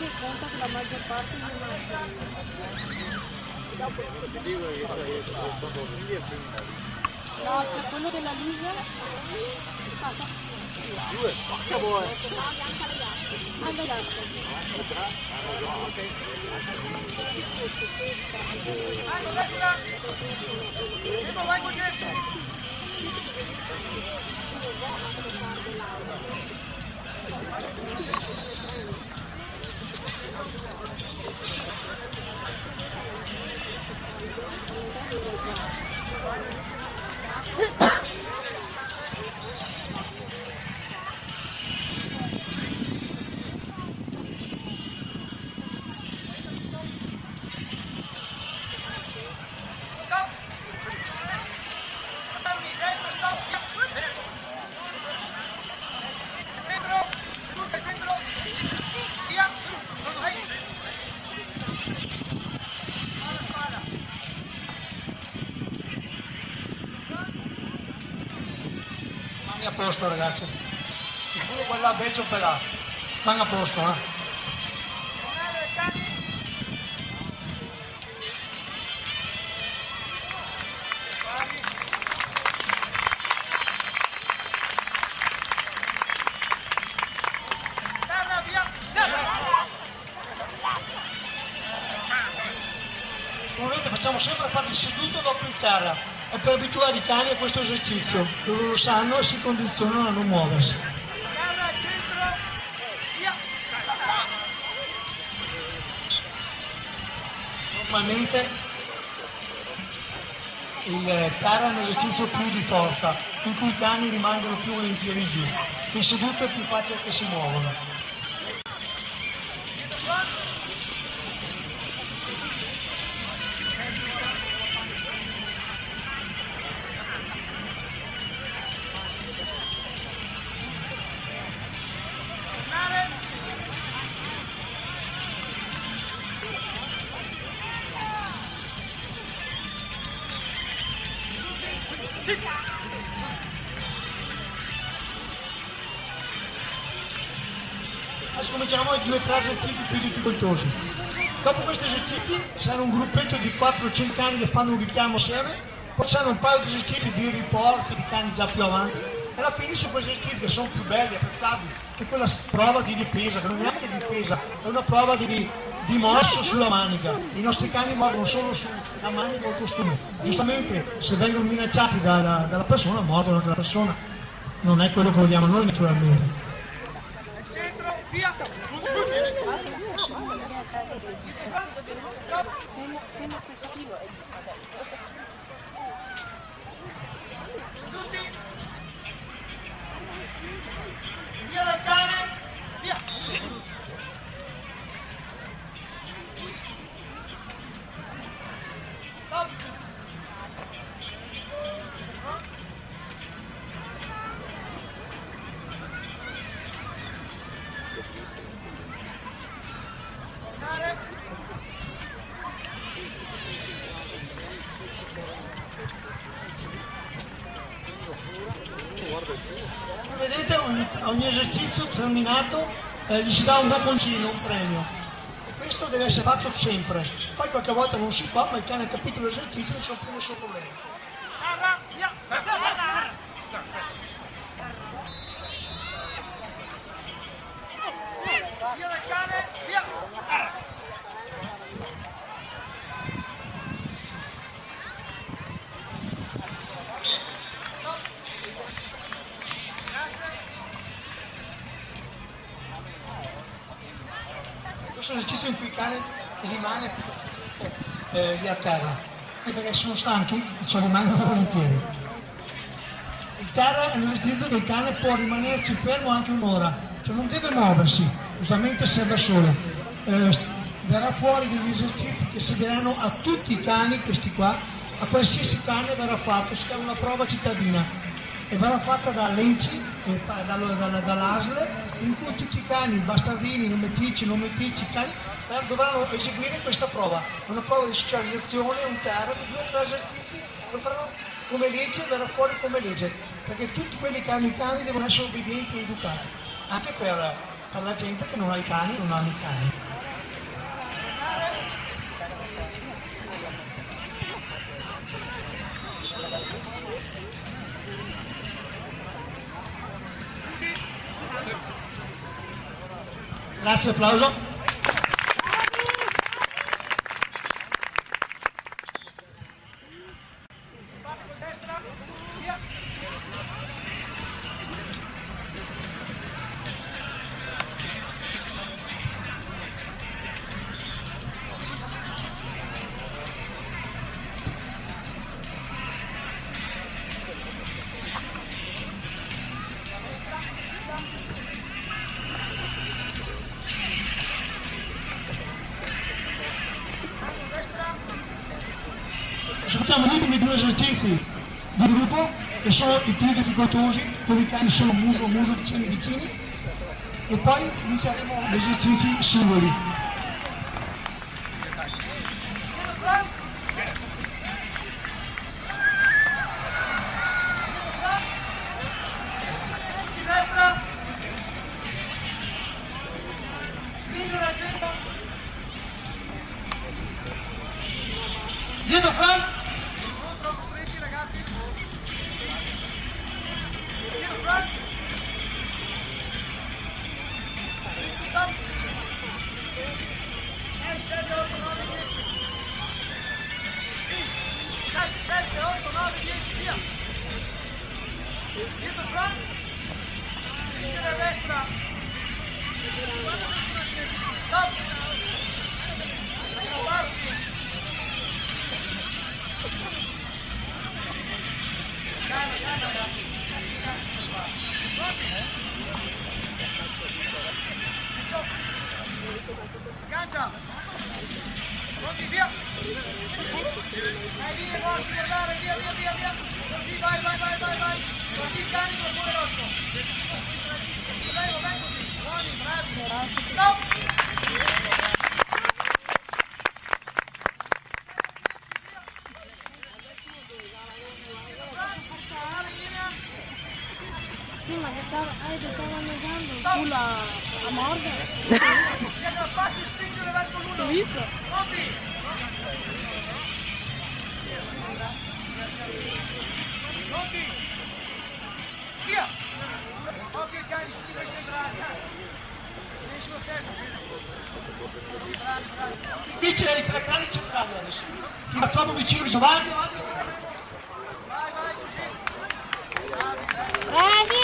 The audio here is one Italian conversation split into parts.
che conta che la maggior parte non no, c'è quello della Lisa. Due, porca buona. Alle latte. Vai, destra! Tempo, vai con gesto! A posto ragazzi, il culo quella beccio per là, vanno a posto Ovviamente facciamo sempre farli seduto dopo il terra. È per abituare i cani a questo esercizio, loro lo sanno e si condizionano a non muoversi. Normalmente il terra è un esercizio più di forza, in cui i cani rimangono più volentieri giù. Il seduto è più facile che si muovono. Adesso cominciamo i 2 o 3 esercizi più difficoltosi. Dopo questi esercizi saranno un gruppetto di 4 o 5 cani che fanno un richiamo assieme, poi saranno un paio di esercizi di riporti di cani già più avanti e alla fine su questi esercizi che sono più belli, apprezzabili, che quella prova di difesa, che non è neanche difesa, è una prova di morso sulla manica. I nostri cani mordono solo sulla manica o il costume. Giustamente se vengono minacciati dalla persona, mordono anche la persona. Non è quello che vogliamo noi naturalmente. Via! Via dal cane! Via! Stop! Vedete, ogni esercizio terminato gli si dà un bocconcino, un premio. E questo deve essere fatto sempre. Poi qualche volta non si fa, ma il cane ha capito l'esercizio e non so più nessun problema. Via dal cane! Via! Questo è un esercizio in cui il cane rimane lì a terra, e perché sono stanchi ci rimangono volentieri. Il terra è un esercizio che il cane può rimanerci fermo anche un'ora, cioè non deve muoversi, giustamente se da solo. Verrà fuori degli esercizi che serviranno a tutti i cani, questi qua, a qualsiasi cane verrà fatto, si chiama una prova cittadina e verrà fatta da Lenzi, dall'ASL, in cui tutti i cani, bastardini, non meticci, cani, dovranno eseguire questa prova. È una prova di socializzazione, un terra, di 2 o 3 esercizi, lo faranno come legge, verrà fuori come legge, perché tutti quelli che hanno i cani devono essere obbedienti e educati, anche per la gente che non ha i cani, non hanno i cani. Grazie, applauso. Facciamo gli ultimi 2 esercizi di gruppo che sono i più difficoltosi, dove i cani sono muso a muso, vicini vicini, e poi cominceremo gli esercizi singoli. Dietro Frank! Dietro Frank, a destra, stop, passi, Gancia, pronti, via, dai, linee forti, guardare, via, così, vai, guardi il carico e pure l'otto, vai così, buoni, bravi, stop! Sì, ma che stava annegando sulla morga. Ti aggrappassi e spingere verso l'uno. Hai visto? Pronti? Pronti? Via! Occhio i cani su i centrali. Vieni sulla testa. Bravi. Difficile i 3 cani centrali adesso. Ti va troppo vicino, avanti. Vai, così. Bravi!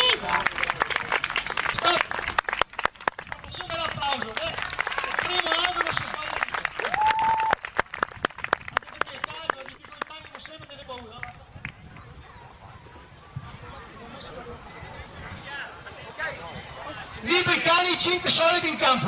Stop! Posso dare l'applauso, il primo angolo si sbaglia tutto. Anche perché la difficoltà non sempre delle paura. Liberi cani 5 solidi in campo.